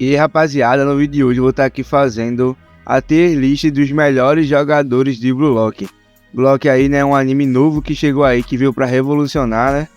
E rapaziada, no vídeo de hoje eu vou estar aqui fazendo a tier list dos melhores jogadores de Blue Lock. Blue Lock aí, né, um anime novo que chegou aí, que veio para revolucionar, né?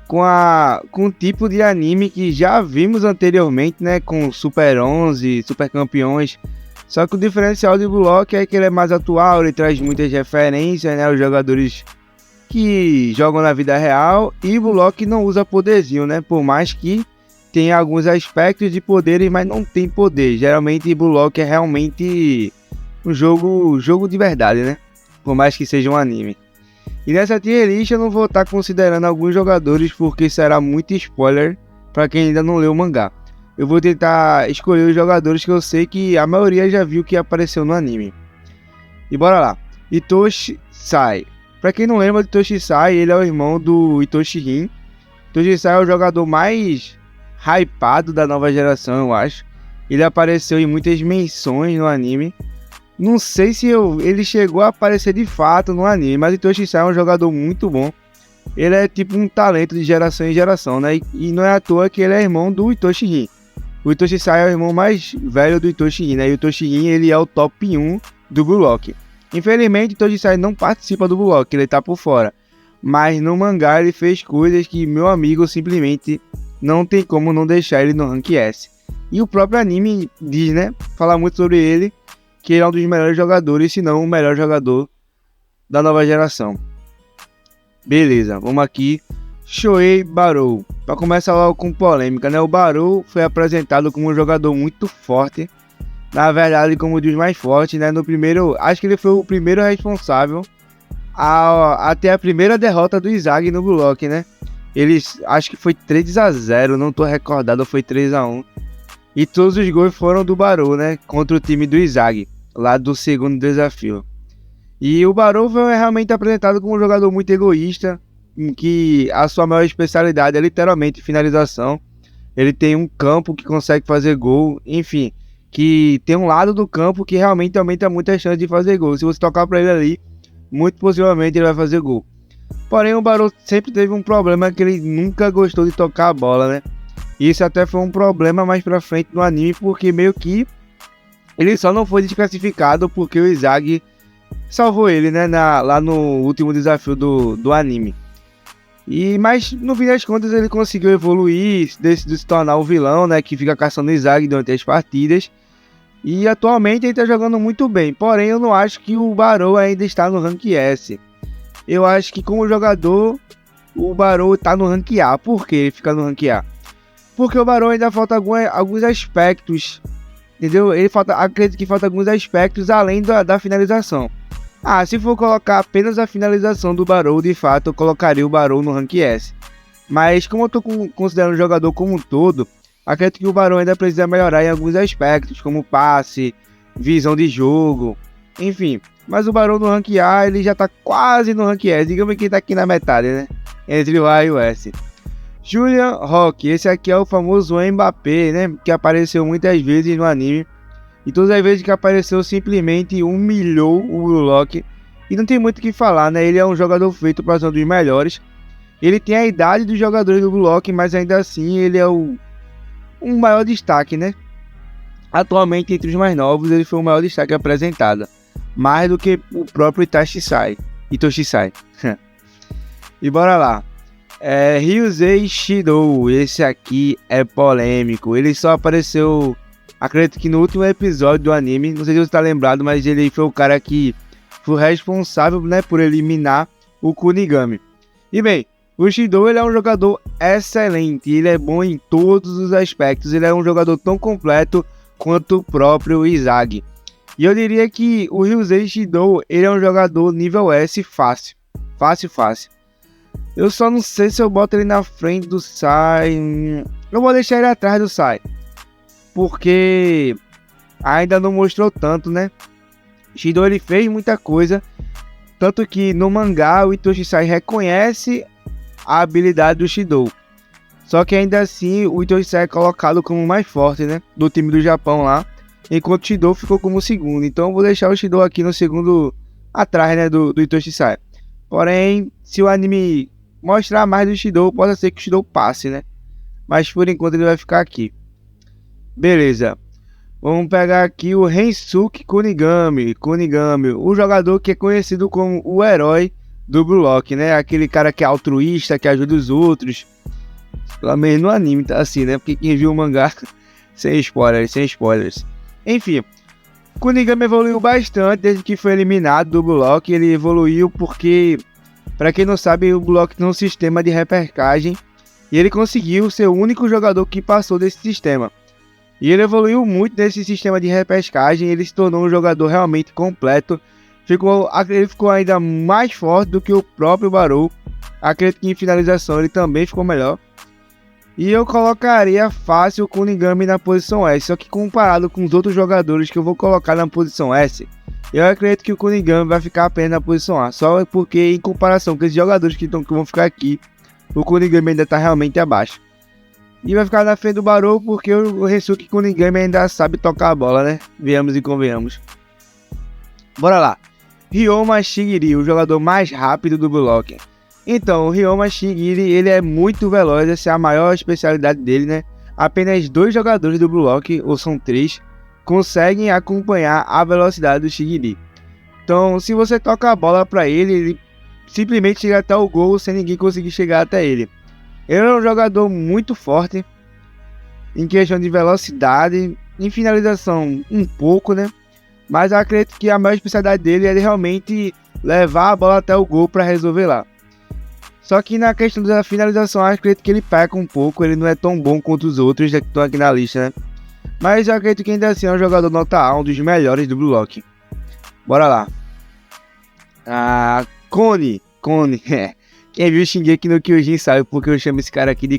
Com um tipo de anime que já vimos anteriormente, né, com Super 11, Super Campeões. Só que o diferencial de Blue Lock é que ele é mais atual, ele traz muitas referências, né, os jogadores que jogam na vida real, e Blue Lock não usa poderzinho, né, por mais que tem alguns aspectos de poderes, mas não tem poder. Geralmente Blue Lock é realmente um jogo de verdade, né? Por mais que seja um anime. E nessa tier list eu não vou estar considerando alguns jogadores porque será muito spoiler para quem ainda não leu o mangá. Eu vou tentar escolher os jogadores que eu sei que a maioria já viu que apareceu no anime. E bora lá. Itoshi Sai. Para quem não lembra de Itoshi Sai, ele é o irmão do Itoshi Rin. Itoshi Sai é o jogador mais hypado da nova geração, eu acho. Ele apareceu em muitas menções no anime. Não sei se ele chegou a aparecer de fato no anime, mas Itoshi Sai é um jogador muito bom. Ele é tipo um talento de geração em geração, né? E não é à toa que ele é irmão do Itoshi Rin. O Itoshi Sai é o irmão mais velho do Itoshi Rin, né? E o Itoshi Rin, ele é o top 1 do Blue Lock. Infelizmente, Itoshi Sai não participa do Blue Lock, ele tá por fora. Mas no mangá ele fez coisas que meu amigo simplesmente não tem como não deixar ele no Rank S. E o próprio anime diz, né? Fala muito sobre ele, que ele é um dos melhores jogadores, se não o melhor jogador da nova geração. Beleza, vamos aqui. Shohei Barou. Para começar logo com polêmica, né? O Barou foi apresentado como um jogador muito forte. Na verdade, como um dos mais fortes, né? No primeiro, acho que ele foi o primeiro responsável a ter a primeira derrota do Izagi no Blue Lock, né? Eles, acho que foi 3-0, não tô recordado, foi 3-1. E todos os gols foram do Barou, né? Contra o time do Izagi, lá do segundo desafio. E o Barou foi realmente apresentado como um jogador muito egoísta, em que a sua maior especialidade é literalmente finalização. Ele tem um campo que consegue fazer gol, enfim, que tem um lado do campo que realmente aumenta muito a chance de fazer gol. Se você tocar para ele ali, muito possivelmente ele vai fazer gol. Porém, o Barou sempre teve um problema, que ele nunca gostou de tocar a bola, né? Isso até foi um problema mais pra frente no anime, porque meio que ele só não foi desclassificado porque o Izagi salvou ele, né? Lá no último desafio do anime. Mas no fim das contas ele conseguiu evoluir, decidiu se tornar o vilão, né? Que fica caçando o Izagi durante as partidas. E atualmente ele tá jogando muito bem. Porém, eu não acho que o Barou ainda está no Rank S. Eu acho que como jogador, o Barou tá no Rank A. Por que ele fica no Rank A? Porque o Barão ainda falta alguns aspectos, entendeu? Acredito que falta alguns aspectos além da finalização. Se for colocar apenas a finalização do Barão, de fato eu colocaria o Barão no Rank S. Mas como eu tô considerando o jogador como um todo, acredito que o Barão ainda precisa melhorar em alguns aspectos, como passe, visão de jogo, enfim. Mas o Barão no Rank A, ele já tá quase no Rank S, digamos que tá aqui na metade, né? Entre o A e o S. Julian Rock, esse aqui é o famoso Mbappé, né, que apareceu muitas vezes no anime, e todas as vezes que apareceu simplesmente humilhou o Blue Lock, e não tem muito o que falar, né, ele é um jogador feito para ser um dos melhores, ele tem a idade dos jogadores do Blue Lock, mas ainda assim ele é um maior destaque, né, atualmente entre os mais novos ele foi o maior destaque apresentado, mais do que o próprio Itoshi Sai, e bora lá. Ryuzei Shidou, esse aqui é polêmico, ele só apareceu, acredito que no último episódio do anime, não sei se você tá lembrado, mas ele foi o cara que foi responsável, né, por eliminar o Kunigami. E bem, o Shidou, ele é um jogador excelente, ele é bom em todos os aspectos, ele é um jogador tão completo quanto o próprio Izagi. E eu diria que o Ryuzei Shidou, ele é um jogador nível S fácil. Eu só não sei se eu boto ele na frente do Sai. Eu vou deixar ele atrás do Sai, porque ainda não mostrou tanto, né? Shidou, ele fez muita coisa, tanto que no mangá o Itoshi Sai reconhece a habilidade do Shidou. Só que ainda assim o Itoshi Sai é colocado como o mais forte, né, do time do Japão lá, enquanto o Shidou ficou como segundo. Então eu vou deixar o Shidou aqui no segundo, atrás, né, do Itoshi Sai. Porém, se o anime mostrar mais do Shidou, pode ser que o Shidou passe, né? Mas por enquanto ele vai ficar aqui. Beleza. Vamos pegar aqui o Rensuke Kunigami. O jogador que é conhecido como o herói do Blue Lock, né? Aquele cara que é altruísta, que ajuda os outros. Pelo menos no anime tá assim, né? Porque quem viu o mangá, sem spoilers. Enfim, Kunigami evoluiu bastante desde que foi eliminado do Blue Lock. Ele evoluiu porque, para quem não sabe, o Blue Lock tem um sistema de repescagem. E ele conseguiu ser o único jogador que passou desse sistema. E ele evoluiu muito nesse sistema de repescagem, ele se tornou um jogador realmente completo. Ele ficou ainda mais forte do que o próprio Barou. Acredito que em finalização ele também ficou melhor. E eu colocaria fácil o Kunigami na posição S, só que comparado com os outros jogadores que eu vou colocar na posição S, eu acredito que o Kunigami vai ficar apenas na posição A. Só porque em comparação com esses jogadores que vão ficar aqui, o Kunigami ainda está realmente abaixo. E vai ficar na frente do Barou porque o Rensuke Kunigami ainda sabe tocar a bola, né? Venhamos e convenhamos. Bora lá. Ryoma Shigiri, o jogador mais rápido do Blue Lock. Então, o Ryoma Shigiri, ele é muito veloz, essa é a maior especialidade dele, né? Apenas 2 jogadores do Blue Lock, ou são 3, conseguem acompanhar a velocidade do Shigiri. Então, se você toca a bola para ele simplesmente chega até o gol sem ninguém conseguir chegar até ele. Ele é um jogador muito forte em questão de velocidade, em finalização um pouco, né? Mas eu acredito que a maior especialidade dele é realmente levar a bola até o gol para resolver lá. Só que na questão da finalização, eu acredito que ele peca um pouco, ele não é tão bom quanto os outros que estão aqui na lista, né? Mas eu acredito que ainda assim é um jogador nota A, um dos melhores do Blue Lock. Bora lá. Kone. Quem viu Shingeki no Kyojin sabe porque eu chamo esse cara aqui de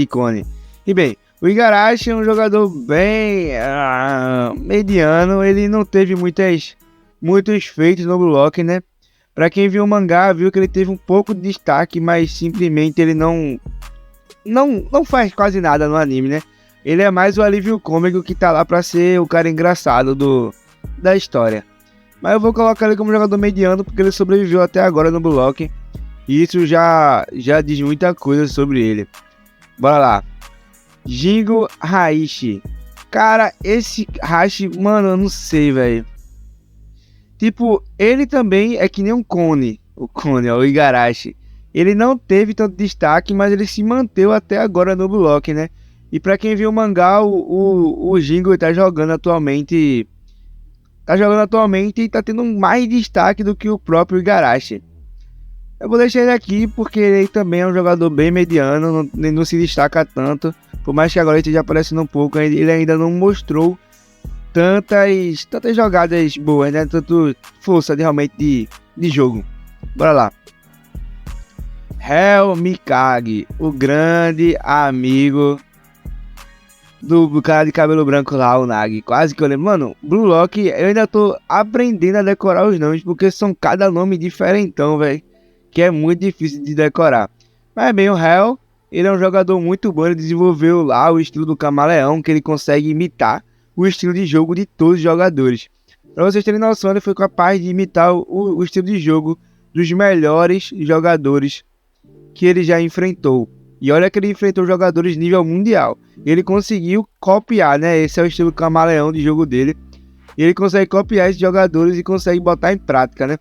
Kone. E bem, o Igarashi é um jogador bem mediano, ele não teve muitos feitos no Blue Lock, né? Pra quem viu o mangá, viu que ele teve um pouco de destaque, mas simplesmente ele não faz quase nada no anime, né? Ele é mais o alívio cômico que tá lá pra ser o cara engraçado da história. Mas eu vou colocar ele como jogador mediano porque ele sobreviveu até agora no Blue Lock. E isso já diz muita coisa sobre ele. Bora lá. Jingo Haishi. Cara, esse Hashi, mano, eu não sei, velho. Tipo, ele também é que nem um Kone. O Igarashi. Ele não teve tanto destaque, mas ele se manteve até agora no Blue Lock, né? E pra quem viu o mangá, o Jingo tá jogando atualmente. E tá tendo mais destaque do que o próprio Igarashi. Eu vou deixar ele aqui porque ele também é um jogador bem mediano, não se destaca tanto. Por mais que agora ele esteja aparecendo um pouco, ele ainda não mostrou tantas jogadas boas, né? Tanto força realmente de jogo. Bora lá. Hell Mikage, o grande amigo do cara de cabelo branco lá, o Nagi. Quase que eu lembro. Mano, Blue Lock, eu ainda tô aprendendo a decorar os nomes, porque são cada nome diferentão, velho. Que é muito difícil de decorar. Mas bem, o Hell, ele é um jogador muito bom. Ele desenvolveu lá o estilo do camaleão, que ele consegue imitar o estilo de jogo de todos os jogadores. Pra vocês terem noção, ele foi capaz de imitar o estilo de jogo dos melhores jogadores que ele já enfrentou. E olha que ele enfrentou jogadores nível mundial. Ele conseguiu copiar, né? Esse é o estilo camaleão de jogo dele. E ele consegue copiar esses jogadores e consegue botar em prática, né?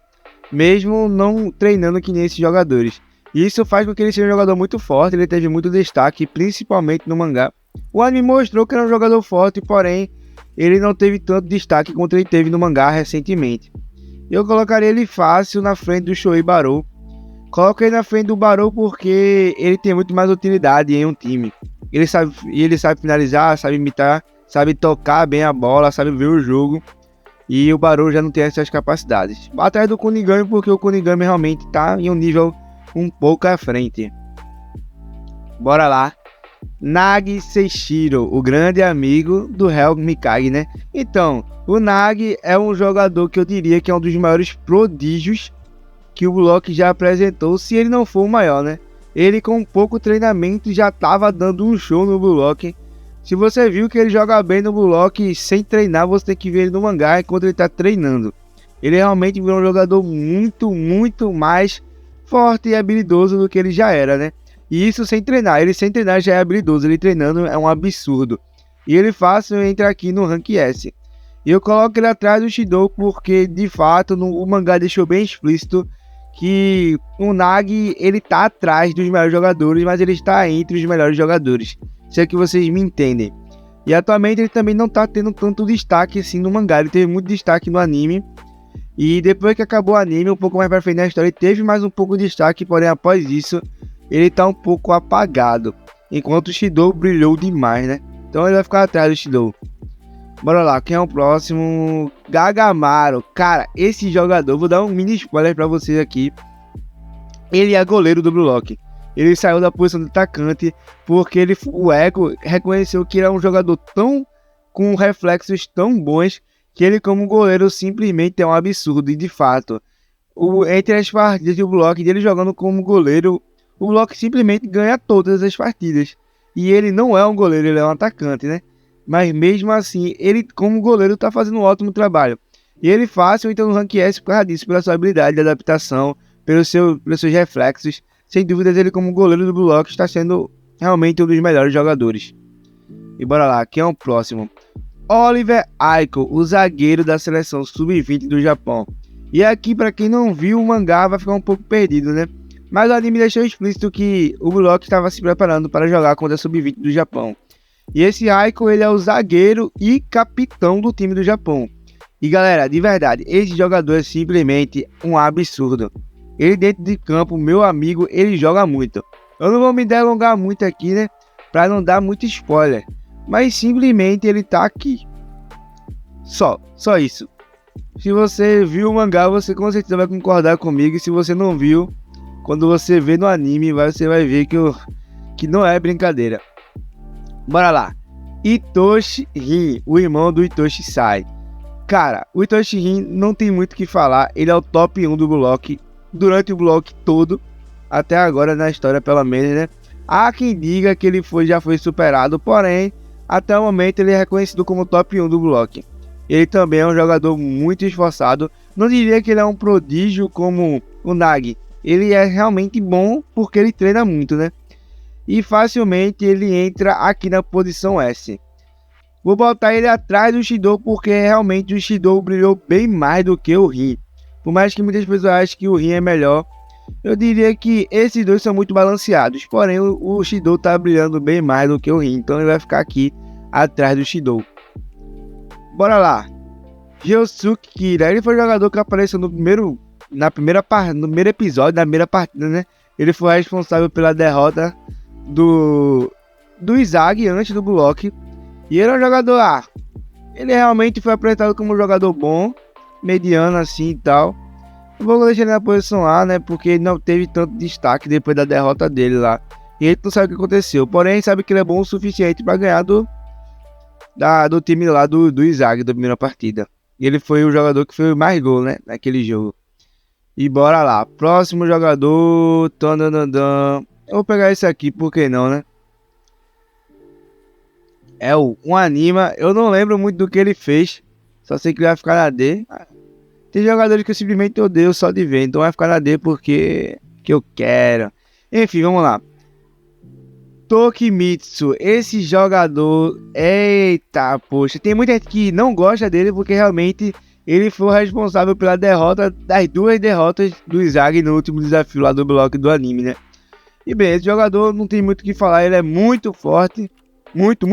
Mesmo não treinando que nem esses jogadores. Isso faz com que ele seja um jogador muito forte, ele teve muito destaque, principalmente no mangá. O anime mostrou que era um jogador forte, porém, ele não teve tanto destaque quanto ele teve no mangá recentemente. Eu colocaria ele fácil na frente do Shoei Barou. Coloco ele na frente do Barou porque ele tem muito mais utilidade em um time. Ele sabe finalizar, sabe imitar, sabe tocar bem a bola, sabe ver o jogo. E o Barou já não tem essas capacidades. Atrás do Kunigami porque o Kunigami realmente está em um nível um pouco à frente. Bora lá. Nagi Seishiro, o grande amigo do Hell Mikage, né? Então, o Nagi é um jogador que eu diria que é um dos maiores prodígios que o Blue Lock já apresentou, se ele não for o maior, né? Ele com pouco treinamento já estava dando um show no Blue Lock. Se você viu que ele joga bem no Blue Lock sem treinar, você tem que ver ele no mangá enquanto ele está treinando. Ele realmente virou um jogador muito mais forte e habilidoso do que ele já era, né? E isso sem treinar. Ele sem treinar já é habilidoso. Ele treinando é um absurdo. E ele fácil entra aqui no Rank S. E eu coloco ele atrás do Shidou porque, de fato, o mangá deixou bem explícito que o Nagi, ele tá atrás dos melhores jogadores, mas ele está entre os melhores jogadores. Se é que vocês me entendem. E atualmente ele também não tá tendo tanto destaque assim no mangá. Ele teve muito destaque no anime. E depois que acabou o anime, um pouco mais pra frente na história, ele teve mais um pouco de destaque. Porém, após isso, ele tá um pouco apagado. Enquanto o Shidou brilhou demais, né? Então ele vai ficar atrás do Shidou. Bora lá, quem é o próximo? Gagamaru. Cara, esse jogador, vou dar um mini spoiler pra vocês aqui. Ele é goleiro do Blue Lock. Ele saiu da posição de atacante porque o Echo reconheceu que ele é um jogador com reflexos tão bons que ele como goleiro simplesmente é um absurdo. E de fato, entre as partidas do Blue Lock dele jogando como goleiro, o Blue Lock simplesmente ganha todas as partidas. E ele não é um goleiro, ele é um atacante, né? Mas mesmo assim, ele como goleiro está fazendo um ótimo trabalho. E ele fácil então no Rank S por causa disso, pela sua habilidade de adaptação, pelos seus reflexos. Sem dúvidas, ele como goleiro do Blue Lock está sendo realmente um dos melhores jogadores. E bora lá, quem é o próximo? Oliver Aiko, o zagueiro da seleção sub-20 do Japão. E aqui, para quem não viu o mangá, vai ficar um pouco perdido, né? Mas o anime deixou explícito que o Blue Lock estava se preparando para jogar contra a sub-20 do Japão. E esse Aiko, ele é o zagueiro e capitão do time do Japão. E galera, de verdade, esse jogador é simplesmente um absurdo. Ele dentro de campo, meu amigo, ele joga muito. Eu não vou me delongar muito aqui, né? Pra não dar muito spoiler. Mas simplesmente ele tá aqui. Só isso. Se você viu o mangá, você com certeza vai concordar comigo. E se você não viu, quando você vê no anime, você vai ver que não é brincadeira. Bora lá. Itoshi Rin, o irmão do Itoshi Sai. Cara, o Itoshi Rin não tem muito o que falar. Ele é o top 1 do Blue Lock durante o Blue Lock todo. Até agora na história, pelo menos, né? Há quem diga que ele já foi superado. Porém, até o momento ele é reconhecido como top 1 do Blue Lock. Ele também é um jogador muito esforçado. Não diria que ele é um prodígio como o Nagi. Ele é realmente bom porque ele treina muito, né? E facilmente ele entra aqui na posição S. Vou botar ele atrás do Shidou porque realmente o Shidou brilhou bem mais do que o Rin. Por mais que muitas pessoas achem que o Rin é melhor, eu diria que esses dois são muito balanceados. Porém, o Shidou tá brilhando bem mais do que o Rin, então ele vai ficar aqui atrás do Shidou. Bora lá. Ryosuke Kira, ele foi o jogador que apareceu no primeiro episódio, na primeira partida, né? Ele foi responsável pela derrota do Izagi antes do Blue Lock. E ele é um jogador ele realmente foi apresentado como um jogador bom, mediano assim e tal. Eu vou deixar ele na posição A, né? Porque ele não teve tanto destaque depois da derrota dele lá. E ele não sabe o que aconteceu. Porém, sabe que ele é bom o suficiente para ganhar do time lá do Izagi da primeira partida. E ele foi o jogador que fez mais gol, né? Naquele jogo. E bora lá. Próximo jogador. Eu vou pegar esse aqui, por que não, né? É o Anima. Eu não lembro muito do que ele fez. Só sei que ele vai ficar na D. Tem jogadores que eu simplesmente odeio só de ver. Então vai ficar na D porque eu quero. Enfim, vamos lá. Tokimitsu. Esse jogador... Eita, poxa. Tem muita gente que não gosta dele porque realmente ele foi o responsável pela derrota das duas derrotas do Izagi no último desafio lá do bloco do anime, né? E bem, esse jogador não tem muito o que falar. Ele é muito forte. Muito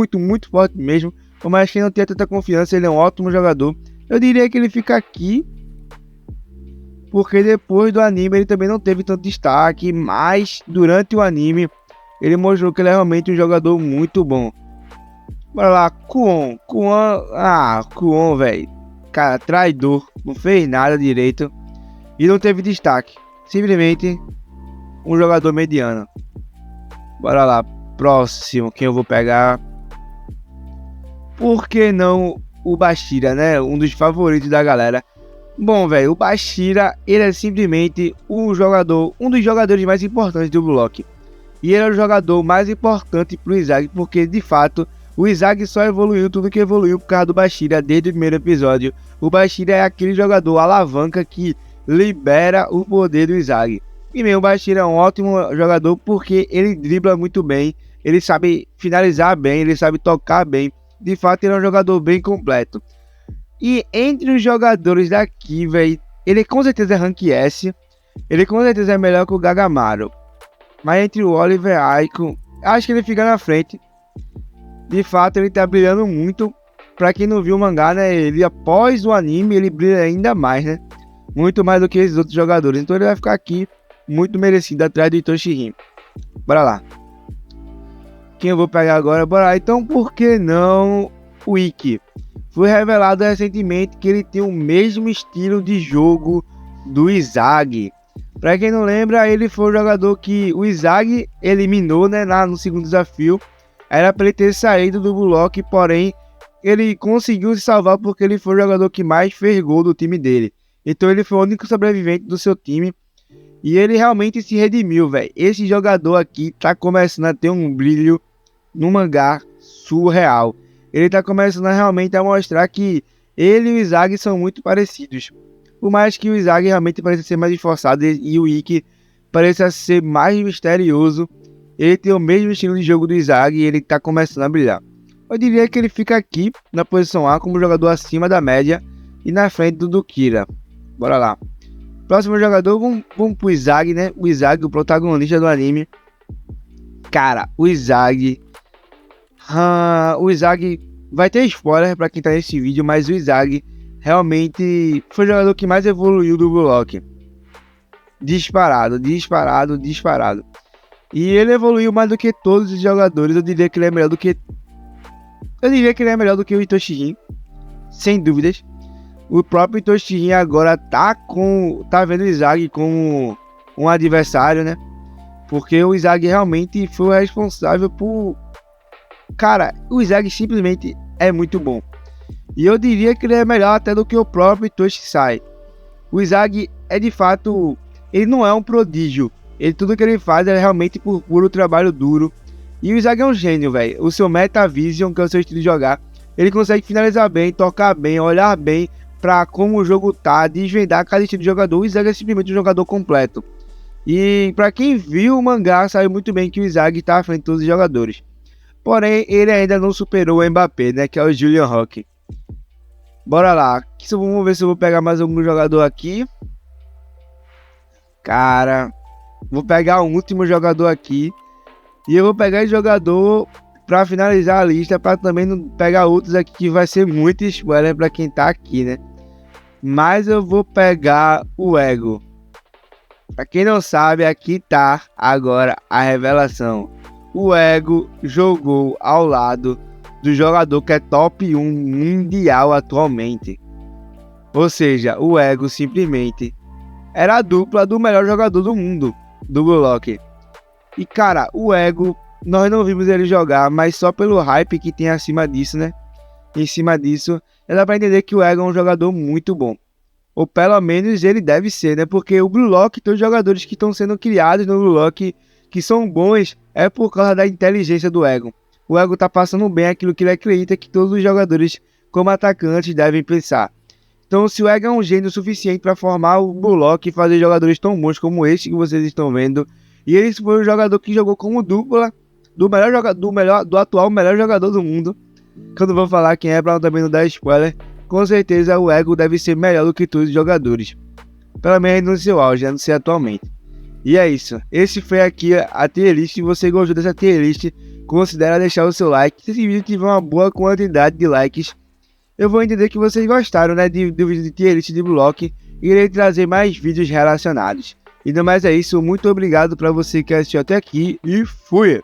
forte mesmo. Por mais que não tenha tanta confiança, ele é um ótimo jogador. Eu diria que ele fica aqui porque depois do anime ele também não teve tanto destaque, mas durante o anime ele mostrou que ele é realmente um jogador muito bom. Bora lá, Kuon, velho. Cara, traidor, não fez nada direito e não teve destaque. Simplesmente um jogador mediano. Bora lá, próximo, quem eu vou pegar? Por que não o Bashira, né? Um dos favoritos da galera. Bom, velho, o Bashira, ele é simplesmente um dos jogadores mais importantes do Blue Lock. E ele é o jogador mais importante pro Izagi, porque de fato o Izagi só evoluiu tudo que evoluiu por causa do Bashira desde o primeiro episódio. O Bashira é aquele jogador alavanca que libera o poder do Izagi. E mesmo o Bashira é um ótimo jogador porque ele dribla muito bem, ele sabe finalizar bem, ele sabe tocar bem. de fato ele é um jogador bem completo. E entre os jogadores daqui, velho, ele com certeza é rank S, ele com certeza é melhor que o Gagamaru. Mas entre o Oliver Icon, acho que ele fica na frente. De fato, ele tá brilhando muito. Pra quem não viu o mangá, né, ele após o anime, ele brilha ainda mais, né? Muito mais do que esses outros jogadores. Então ele vai ficar aqui, muito merecido, atrás do Itoshi. Bora lá. Quem eu vou pegar agora? Bora lá. Então, por que não o Ikki? Foi revelado recentemente que ele tem o mesmo estilo de jogo do Izagi. Pra quem não lembra, ele foi o jogador que o Izagi eliminou, né, lá no segundo desafio. Era para ele ter saído do Blue Lock, porém ele conseguiu se salvar porque ele foi o jogador que mais fez gol do time dele. Então ele foi o único sobrevivente do seu time. E ele realmente se redimiu, velho. Esse jogador aqui tá começando a ter um brilho no mangá surreal. Ele tá começando realmente a mostrar que ele e o Izagi são muito parecidos. Por mais que o Izagi realmente pareça ser mais esforçado e o Ikki pareça ser mais misterioso, ele tem o mesmo estilo de jogo do Izagi e ele tá começando a brilhar. Eu diria que ele fica aqui na posição A como jogador acima da média e na frente do Kira. Bora lá. Próximo jogador, vamos pro Izagi, né? O Izagi, o protagonista do anime. Cara, o Izagi... o Izagi vai ter spoiler pra quem tá nesse vídeo, mas o Izagi realmente foi o jogador que mais evoluiu do Blue Lock. Disparado. E ele evoluiu mais do que todos os jogadores. Eu diria que ele é melhor do que... o Itoshi, sem dúvidas. O próprio Itoshi agora tá vendo o Izagi como um adversário, né? Porque o Izagi realmente foi o responsável por... Cara, o Izagi simplesmente é muito bom. E eu diria que ele é melhor até do que o próprio Itoshi Sai. O Izagi é de fato... Ele não é um prodígio. Tudo que ele faz é realmente por puro trabalho duro. E o Izagi é um gênio, velho. O seu Metavision, que é o seu estilo de jogar, ele consegue finalizar bem, tocar bem, olhar bem pra como o jogo tá, desvendar cada estilo de jogador. O Izagi é simplesmente um jogador completo. E pra quem viu o mangá, sabe muito bem que o Izagi tá à frente de todos os jogadores. Porém, ele ainda não superou o Mbappé, né, que é o Julian Roque. Bora lá. Vamos ver se eu vou pegar mais algum jogador aqui. Cara, vou pegar o último jogador aqui. E eu vou pegar esse jogador pra finalizar a lista, pra também não pegar outros aqui que vai ser muito spoiler pra quem tá aqui, né? Mas eu vou pegar o Ego. Pra quem não sabe, aqui tá agora a revelação. O Ego jogou ao lado do jogador que é top 1 mundial atualmente. Ou seja, o Ego simplesmente era a dupla do melhor jogador do mundo, do Blue Lock. E cara, o Ego, nós não vimos ele jogar, mas só pelo hype que tem acima disso, né? Em cima disso, dá pra entender que o Ego é um jogador muito bom. Ou pelo menos ele deve ser, né? Porque o Blue Lock, todos os jogadores que estão sendo criados no Blue Lock, que são bons, é por causa da inteligência do Ego. O Ego tá passando bem aquilo que ele acredita que todos os jogadores, como atacantes, devem pensar. Então, se o Ego é um gênio suficiente para formar o Blue Lock e fazer jogadores tão bons como este que vocês estão vendo, e ele foi o jogador que jogou como dupla do atual melhor jogador do mundo. Quando vou falar quem é, para também não dar spoiler, com certeza o Ego deve ser melhor do que todos os jogadores. Pelo menos no seu auge, não sei atualmente. E é isso. Esse foi aqui a tier list. Se você gostou dessa tier list, considere deixar o seu like. Se esse vídeo tiver uma boa quantidade de likes, eu vou entender que vocês gostaram, né, do vídeo de tier list de Blue Lock. E irei trazer mais vídeos relacionados. E no mais é isso. Muito obrigado para você que assistiu até aqui. E fui!